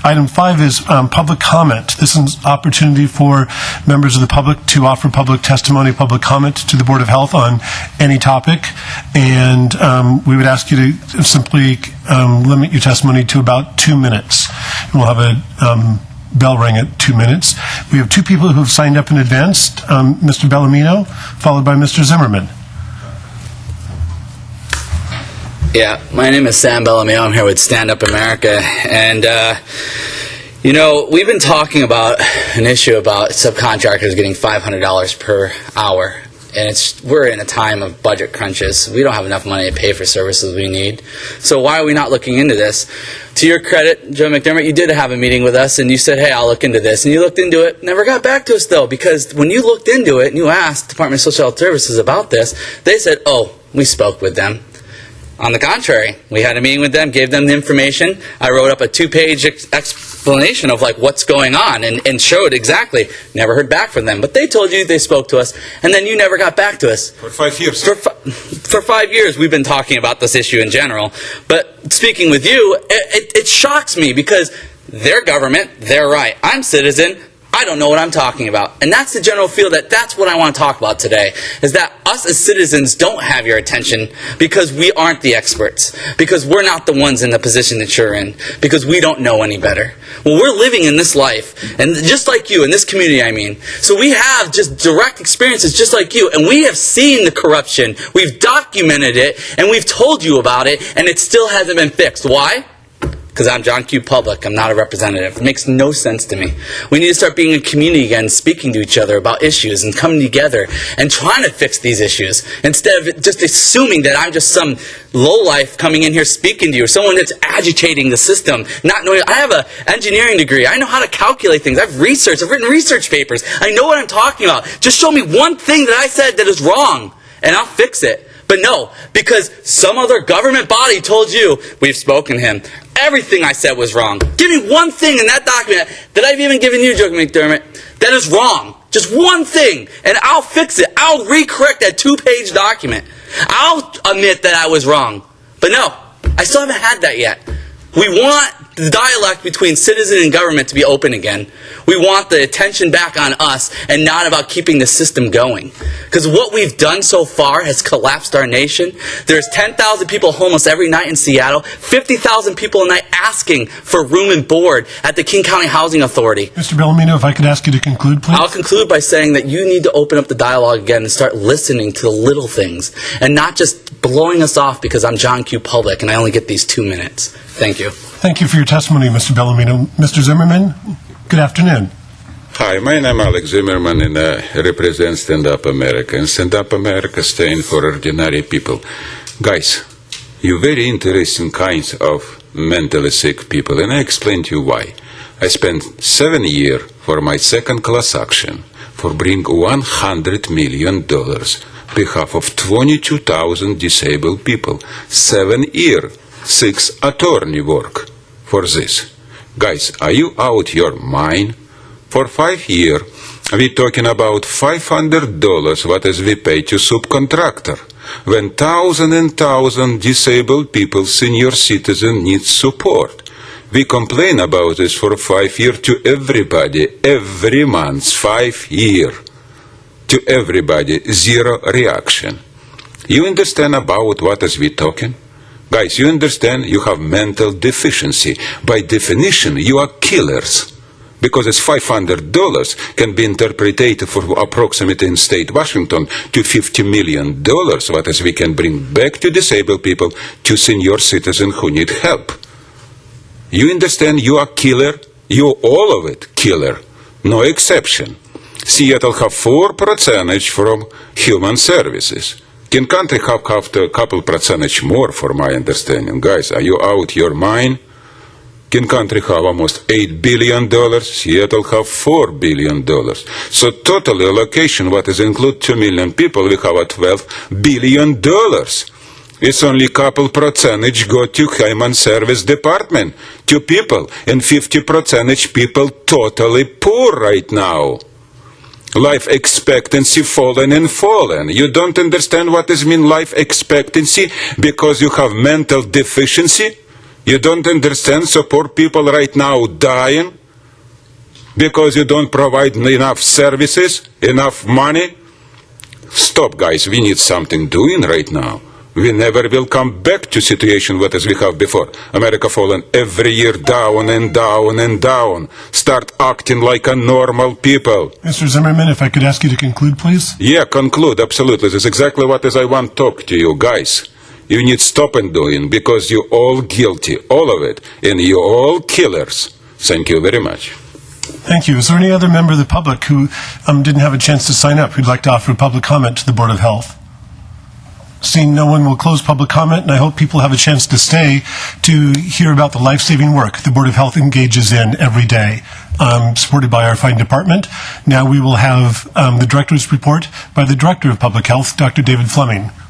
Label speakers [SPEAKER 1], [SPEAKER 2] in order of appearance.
[SPEAKER 1] Item 5 is public comment. This is an opportunity for members of the public to offer public testimony, public comment to the Board of Health on any topic. And we would ask you to simply limit your testimony to about 2 minutes. And we'll have a bell ring at 2 minutes. We have two people who have signed up in advance, Mr. Bellamino, followed by Mr. Zimmerman.
[SPEAKER 2] Yeah, my name is Sam Bellamino. I'm here with StandUP-America. And, you know, we've been talking about an issue about subcontractors getting $500 per hour. And we're in a time of budget crunches. We don't have enough money to pay for services we need. So why are we not looking into this? To your credit, Joe McDermott, you did have a meeting with us, and you said, hey, I'll look into this. And you looked into it, never got back to us, though, because when you looked into it and you asked Department of Social Health Services about this, they said, oh, we spoke with them. On the contrary, we had a meeting with them, gave them the information. I wrote up a 2-page explanation of like what's going on and showed exactly. Never heard back from them. But they told you they spoke to us, and then you never got back to us.
[SPEAKER 3] For 5 years.
[SPEAKER 2] For 5 years we've been talking about this issue in general. But speaking with you, it shocks me because their government, they're right. I'm citizen. I don't know what I'm talking about. And that's the general feel that's what I want to talk about today, is that us as citizens don't have your attention because we aren't the experts, because we're not the ones in the position that you're in, because we don't know any better. Well, we're living in this life, and just like you, in this community, I mean. So we have just direct experiences just like you, and we have seen the corruption. We've documented it, and we've told you about it, and it still hasn't been fixed. Why? Because I'm John Q. Public. I'm not a representative. It makes no sense to me. We need to start being a community again, speaking to each other about issues and coming together and trying to fix these issues instead of just assuming that I'm just some lowlife coming in here speaking to you or someone that's agitating the system, not knowing. I have an engineering degree. I know how to calculate things. I've researched. I've written research papers. I know what I'm talking about. Just show me one thing that I said that is wrong, and I'll fix it. But no, because some other government body told you, we've spoken to him, everything I said was wrong. Give me one thing in that document that I've even given you, Joe McDermott, that is wrong. Just one thing, and I'll fix it. I'll recorrect that 2-page document. I'll admit that I was wrong. But no, I still haven't had that yet. We want the dialogue between citizen and government to be open again. We want the attention back on us and not about keeping the system going. Because what we've done so far has collapsed our nation. There's 10,000 people homeless every night in Seattle, 50,000 people a night asking for room and board at the King County Housing Authority.
[SPEAKER 1] Mr. Bellamino, if I could ask you to conclude, please.
[SPEAKER 2] I'll conclude by saying that you need to open up the dialogue again and start listening to the little things and not just blowing us off because I'm John Q. Public and I only get these 2 minutes. Thank you.
[SPEAKER 1] Thank you for your testimony, Mr. Bellamino. Mr. Zimmerman, good afternoon.
[SPEAKER 3] Hi, my name is Alex Zimmerman, and I represent StandUP-America. And StandUP-America stands for ordinary people. Guys, you're very interesting kinds of mentally sick people, and I explain to you why. I spent 7 years for my second-class action for bring $100 million behalf of 22,000 disabled people. 7 years, 6 attorney work for this. Guys, are you out your mind? For 5 years, we're talking about $500 what is we pay to subcontractor. When thousands and thousands disabled people, senior citizens need support. We complain about this for 5 years to everybody, every month, 5 years. To everybody, zero reaction. You understand about what is we talking? Guys, you understand you have mental deficiency. By definition, you are killers. Because it's $500 can be interpreted for approximately in state Washington to $50 million, what as we can bring back to disabled people, to senior citizens who need help. You understand you are killer? You all of it killer. No exception. Seattle have 4% from human services. King Country have a couple percentage more for my understanding. Guys, are you out your mind? King Country have almost $8 billion, Seattle have $4 billion. So total allocation, what is include 2 million people, we have a $12 billion. It's only couple percentage go to human service department, to people, and 50% people totally poor right now. Life expectancy fallen and fallen. You don't understand what is mean life expectancy because you have mental deficiency? You don't understand, so poor people right now dying because you don't provide enough services, enough money. Stop, guys. We need something doing right now. We never will come back to situation what as we have before. America fallen every year down and down and down. Start acting like a normal people.
[SPEAKER 1] Mr. Zimmerman, if I could ask you to conclude, please.
[SPEAKER 3] Yeah, conclude, absolutely. That's exactly what as I want to talk to you, guys. You need stop and doing because you're all guilty, all of it, and you're all killers. Thank you very much.
[SPEAKER 1] Thank you. Is there any other member of the public who didn't have a chance to sign up who'd like to offer public comment to the Board of Health? Seeing no one, will close public comment, and I hope people have a chance to stay to hear about the life-saving work the Board of Health engages in every day, supported by our fine department. Now we will have the Director's report by the Director of Public Health, Dr. David Fleming.